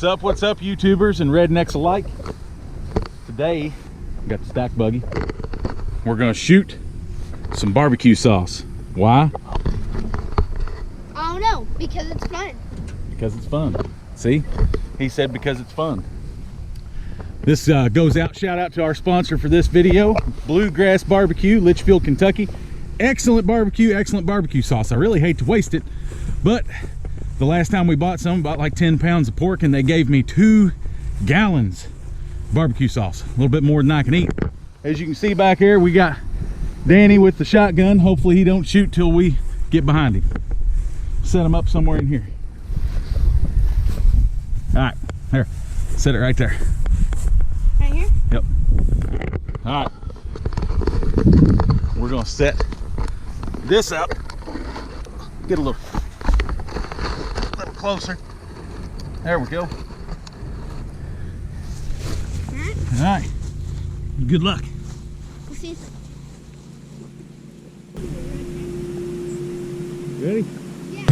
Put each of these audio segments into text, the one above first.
What's up, YouTubers and rednecks alike? Today, we got the stack buggy. We're gonna shoot some barbecue sauce. Why? I don't know, because it's fun. Because it's fun. See? He said because it's fun. This goes out, shout out to our sponsor for this video, Bluegrass Barbecue, Litchfield, Kentucky. Excellent barbecue sauce. I really hate to waste it, but the last time we bought some, bought like 10 pounds of pork, and they gave me 2 gallons barbecue sauce. A little bit more than I can eat. As you can see back here, we got Danny with the shotgun. Hopefully he don't shoot till we get behind him. Set him up somewhere in here. All right, there, set it right there. Right here? Yep. All right, we're gonna set this up. Get a little closer. There we go. All right. Good luck. We'll see. Ready? Yeah.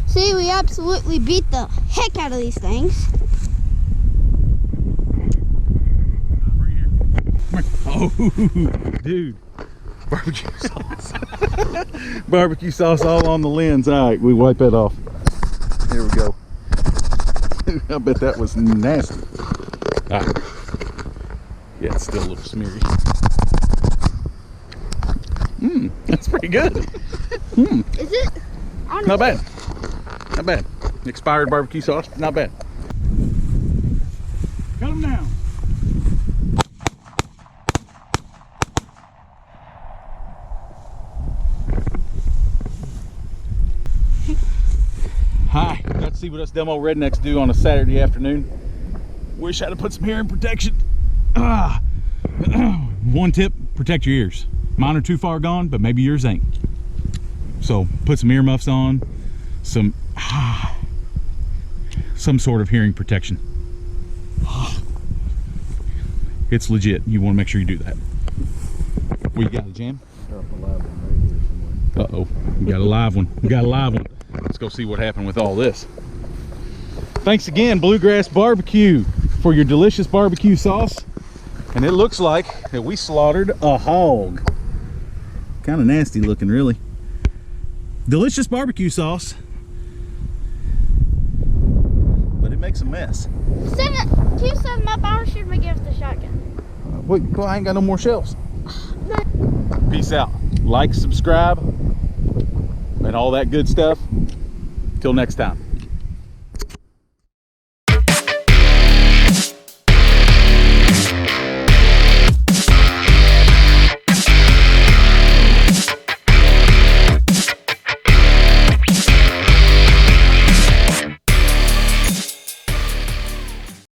See, we absolutely beat the heck out of these things. Oh, dude. Barbecue sauce. Barbecue sauce all on the lens. All right, we wipe that off. Here we go. I bet that was nasty. All right. Yeah, it's still a little smeary. That's pretty good. Is it? Honestly. Not bad. Not bad. Expired barbecue sauce, not bad. Cut them down. Hi, got to see what us demo rednecks do on a Saturday afternoon. Wish I'd have put some hearing protection. One tip, protect your ears. Mine are too far gone, but maybe yours ain't. So put some earmuffs on, some sort of hearing protection. It's legit. You want to make sure you do that. What you got, a jam? Uh-oh, we got a live one. We got a live one. Let's go see what happened with all this. Thanks again, Bluegrass Barbecue, for your delicious barbecue sauce. And it looks like that we slaughtered a hog. Kind of nasty looking, really. Delicious barbecue sauce, but it makes a mess. Can you set them up? I want to shoot them against the shotgun. Wait, well, I ain't got no more shells. Peace out. Like, subscribe, and all that good stuff. Till next time.